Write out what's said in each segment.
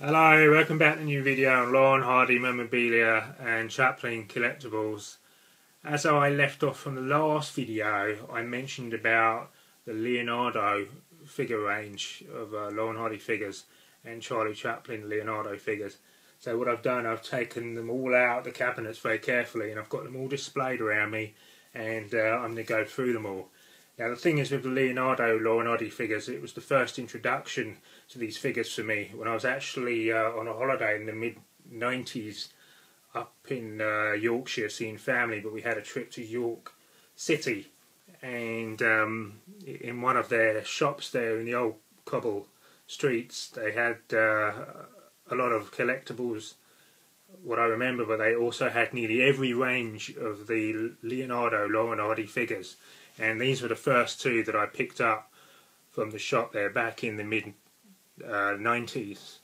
Hello, welcome back to a new video on Laurel Hardy memorabilia and Chaplin collectibles. As I left off from the last video, I mentioned about the Leonardo figure range of Laurel Hardy figures and Charlie Chaplin Leonardo figures. So what I've done, I've taken them all out of the cabinets very carefully and I've got them all displayed around me, and I'm going to go through them all. Now the thing is with the Leonardo Laurel Hardy figures, it was the first introduction to these figures for me when I was actually on a holiday in the mid-90s up in Yorkshire seeing family, but we had a trip to York City, and in one of their shops there in the old cobble streets they had a lot of collectibles, what I remember, but they also had nearly every range of the Leonardo Laurel Hardy figures. And these were the first two that I picked up from the shop there back in the mid-90s,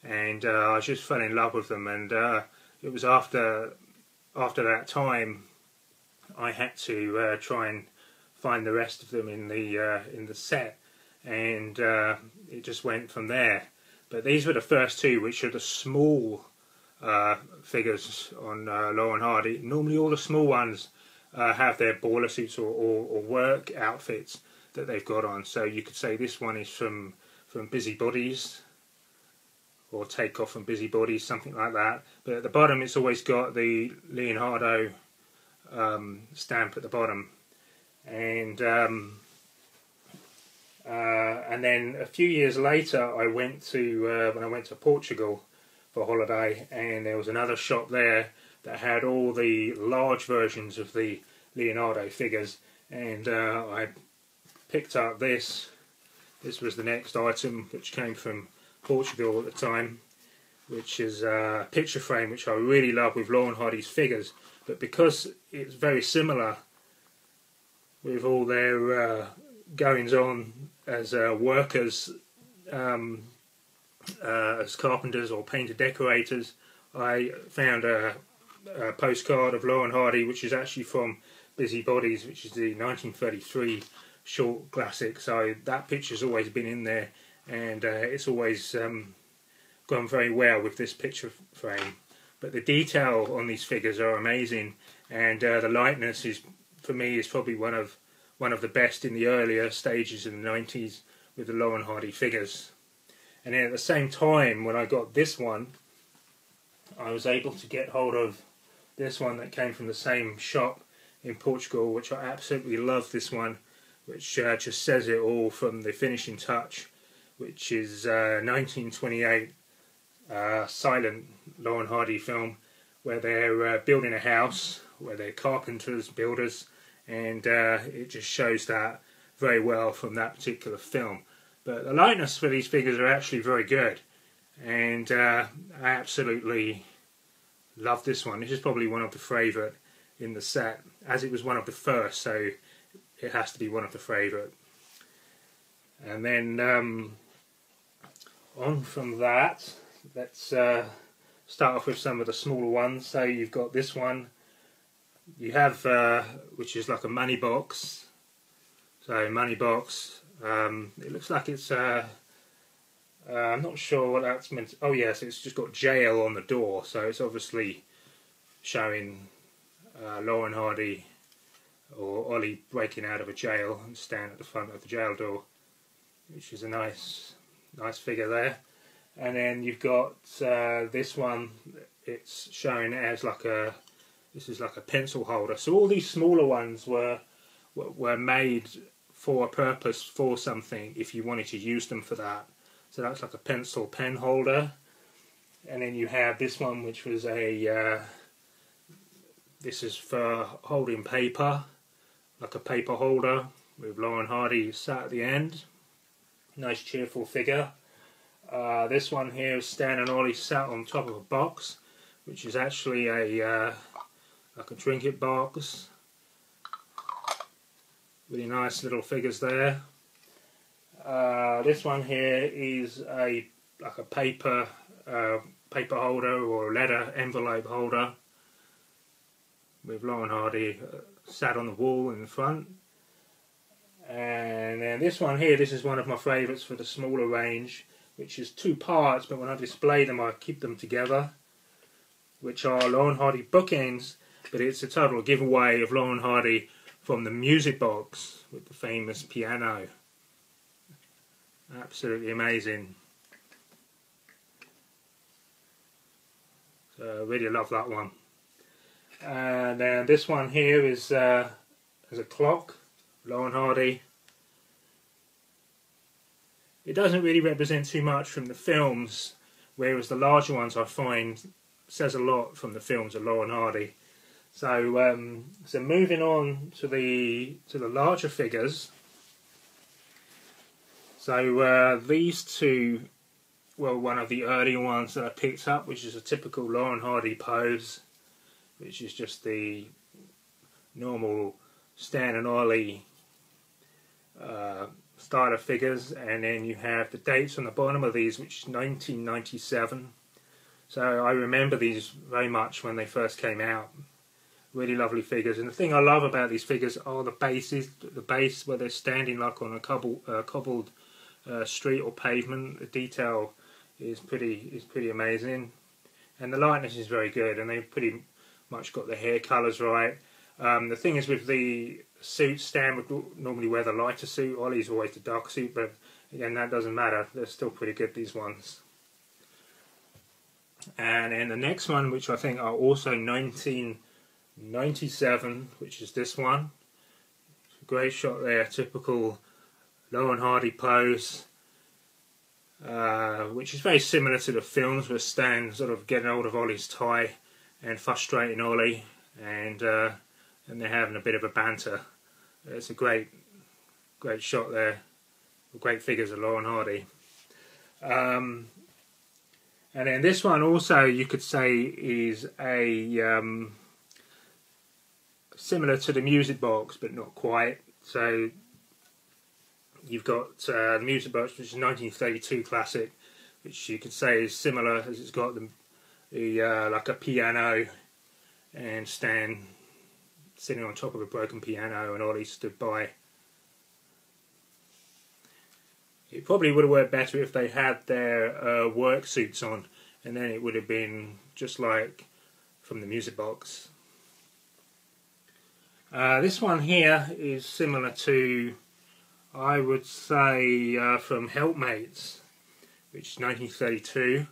and I just fell in love with them. And it was after that time I had to try and find the rest of them in the set, and it just went from there. But these were the first two, which are the small figures on Laurel Hardy. Normally all the small ones have their baller suits or work outfits that they've got on. So you could say this one is from Busybodies, or Take Off from Busybodies, something like that. But at the bottom it's always got the Leonardo stamp at the bottom. And then a few years later I went to when I went to Portugal for holiday, and there was another shop there that had all the large versions of the Leonardo figures, and I picked up this. This was the next item, which came from Portugal at the time, which is a picture frame which I really love with Laurel Hardy's figures, but because it's very similar with all their goings on as workers, as carpenters or painter decorators, I found a postcard of Laurel Hardy, which is actually from Busybodies, which is the 1933 short classic. So that picture's always been in there, and it's always gone very well with this picture frame. But the detail on these figures are amazing, and the lightness is, for me, is probably one of the best in the earlier stages in the 90s with the Laurel Hardy figures. And then at the same time, when I got this one, I was able to get hold of this one that came from the same shop in Portugal, which I absolutely love. This one, which just says it all from the finishing touch, which is 1928 silent Laurel Hardy film, where they're building a house, where they're carpenters, builders, and it just shows that very well from that particular film. But the likeness for these figures are actually very good, and I absolutely love this one. This is probably one of the favourite in the set, as it was one of the first, so it has to be one of the favourite. And then on from that, let's start off with some of the smaller ones. So you've got this one, you have which is like a money box. So money box, it looks like it's I'm not sure what that's meant to, oh yes, it's just got jail on the door, so it's obviously showing Laurel Hardy or Ollie breaking out of a jail and stand at the front of the jail door, which is a nice figure there. And then you've got this one, it's showing it as like this is like a pencil holder. So all these smaller ones were made for a purpose, for something, if you wanted to use them for that. So that's like a pencil pen holder. And then you have this one, which was a this is for holding paper, like a paper holder with Laurel Hardy sat at the end. Nice cheerful figure. This one here is Stan and Ollie sat on top of a box, which is actually a like a trinket box. Really nice little figures there. This one here is like a paper holder or a letter envelope holder with Laurel Hardy sat on the wall in the front. And then this one here, this is one of my favourites for the smaller range, which is 2 parts, but when I display them I keep them together, which are Laurel and Hardy bookends, but it's a total giveaway of Laurel and Hardy from the music box with the famous piano. Absolutely amazing. So I really love that one. And then this one here is a clock, Laurel and Hardy. It doesn't really represent too much from the films, whereas the larger ones I find says a lot from the films of Laurel and Hardy. So so moving on to the larger figures. So these two, well, one of the earlier ones that I picked up, which is a typical Laurel and Hardy pose, which is just the normal Stan and Ollie style of figures, and then you have the dates on the bottom of these, which is 1997. So I remember these very much when they first came out. Really lovely figures, and the thing I love about these figures are the bases. The base where they're standing like on a cobbled street or pavement. The detail is pretty amazing, and the lightness is very good, and they've pretty much got the hair colours right. The thing is with the suits, Stan would normally wear the lighter suit, Ollie's always the dark suit, but again that doesn't matter, they're still pretty good, these ones. And then the next one, which I think are also 1997, which is this one. Great shot there, typical Laurel and Hardy pose, which is very similar to the films where Stan sort of getting hold of Ollie's tie and frustrating Ollie, and they're having a bit of a banter. It's a great shot there. Great figures of Laurel and Hardy. And then this one also, you could say, is a similar to the music box, but not quite. So you've got the music box, which is 1932 classic, which you could say is similar, as it's got the like a piano, and Stan sitting on top of a broken piano, and Ollie stood by. It probably would have worked better if they had their work suits on, and then it would have been just like from the music box. This one here is similar to, I would say, from Helpmates, which is 1932,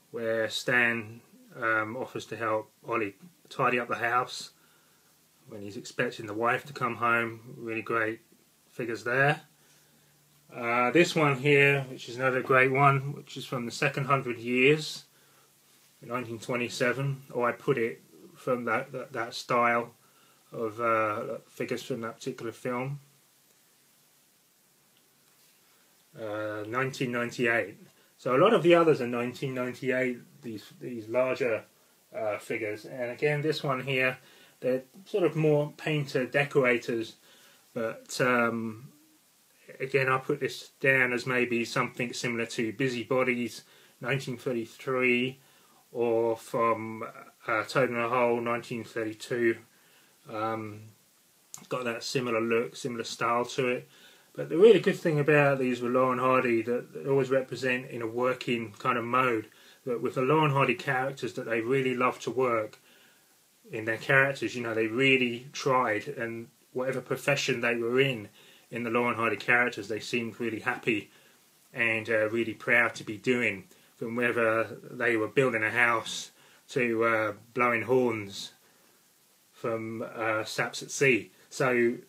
where Stan offers to help Ollie tidy up the house when he's expecting the wife to come home. Really great figures there. This one here, which is another great one, which is from the second 100 years, 1927, or I put it from that style of figures from that particular film. 1998. So a lot of the others are 1998. These larger figures, and again this one here, they're sort of more painter decorators, but again I put this down as maybe something similar to Busybodies 1933, or from Toad in a Hole 1932. Got that similar look, similar style to it. But the really good thing about these with Laurel and Hardy, that they always represent in a working kind of mode, that with the Laurel and Hardy characters that they really love to work in their characters, you know, they really tried, and whatever profession they were in the Laurel and Hardy characters, they seemed really happy and really proud to be doing, from whether they were building a house to blowing horns from Saps at Sea. So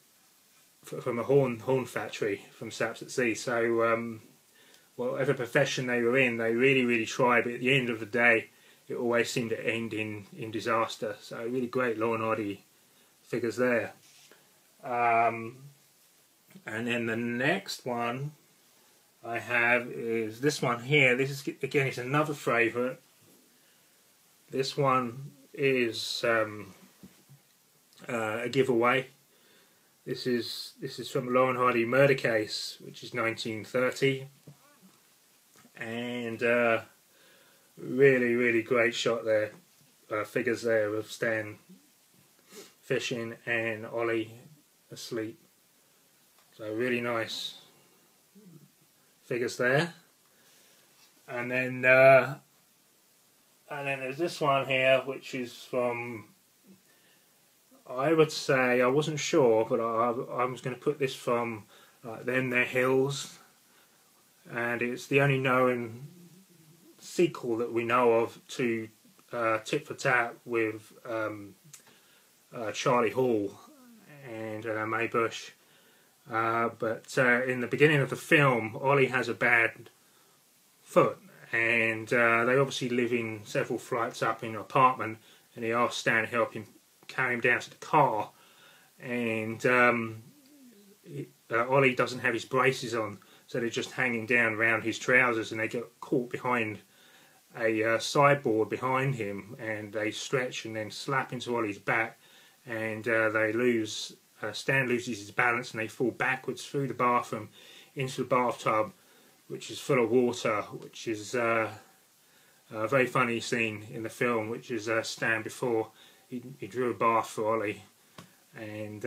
from a horn factory from Saps at Sea. So whatever profession they were in, they really tried, but at the end of the day it always seemed to end in disaster. So really great Laurel and Hardy figures there. And then the next one I have is this one here. This is, again, it's another favourite. This one is a giveaway. This is from Laurel and Hardy Murder Case, which is 1930, and really great shot there. Figures there of Stan fishing and Ollie asleep. So really nice figures there. And then there's this one here, which is from, I would say, I wasn't sure, but I was going to put this from Then They're Hills, and it's the only known sequel that we know of to Tit for Tat with Charlie Hall and Mae Bush. But in the beginning of the film, Ollie has a bad foot, and they obviously live in several flights up in an apartment, and he asks Stan to help him carry him down to the car, and Ollie doesn't have his braces on, so they're just hanging down around his trousers, and they get caught behind a sideboard behind him, and they stretch and then slap into Ollie's back, and they lose. Stan loses his balance, and they fall backwards through the bathroom into the bathtub, which is full of water, which is a very funny scene in the film, which is Stan before he drew a bath for Ollie, and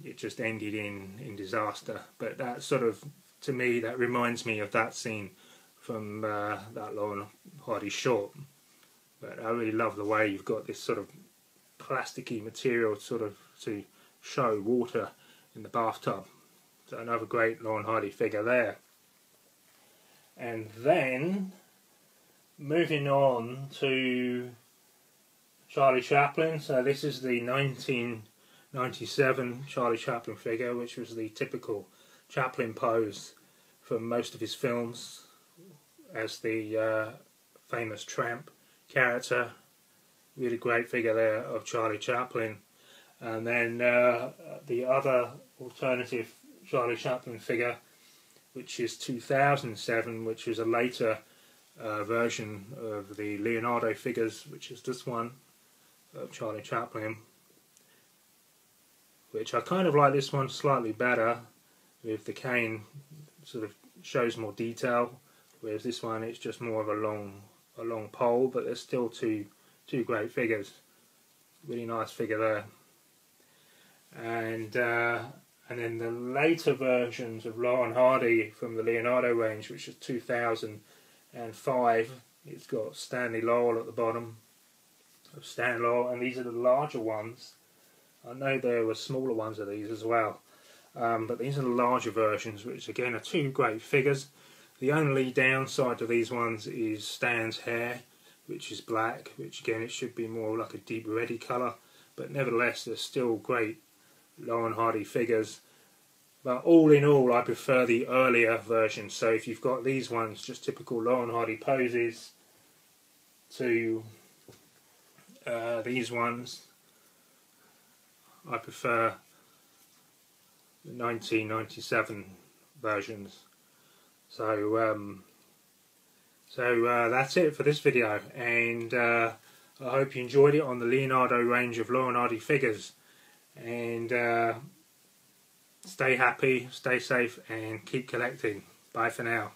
it just ended in disaster. But that sort of, to me, that reminds me of that scene from that Laurel Hardy short. But I really love the way you've got this sort of plasticky material sort of to show water in the bathtub. So another great Laurel Hardy figure there. And then moving on to Charlie Chaplin. So this is the 1997 Charlie Chaplin figure, which was the typical Chaplin pose from most of his films as the famous tramp character. Really great figure there of Charlie Chaplin. And then the other alternative Charlie Chaplin figure, which is 2007, which is a later version of the Leonardo figures, which is this one of Charlie Chaplin, which I kind of like this one slightly better, with the cane sort of shows more detail, whereas this one it's just more of a long pole, but there's still two great figures. Really nice figure there. And then the later versions of Laurel Hardy from the Leonardo range, which is 2005, it's got Stanley Laurel at the bottom of Stan Laurel, and these are the larger ones. I know there were smaller ones of these as well, but these are the larger versions, which again are two great figures. The only downside to these ones is Stan's hair, which is black, which again it should be more like a deep reddy colour, but nevertheless they're still great Laurel Hardy figures. But all in all, I prefer the earlier versions. So if you've got these ones, just typical Laurel Hardy poses, to these ones, I prefer the 1997 versions. So that's it for this video, and I hope you enjoyed it on the Leonardo range of Laurel Hardy figures. And stay happy, stay safe, and keep collecting. Bye for now.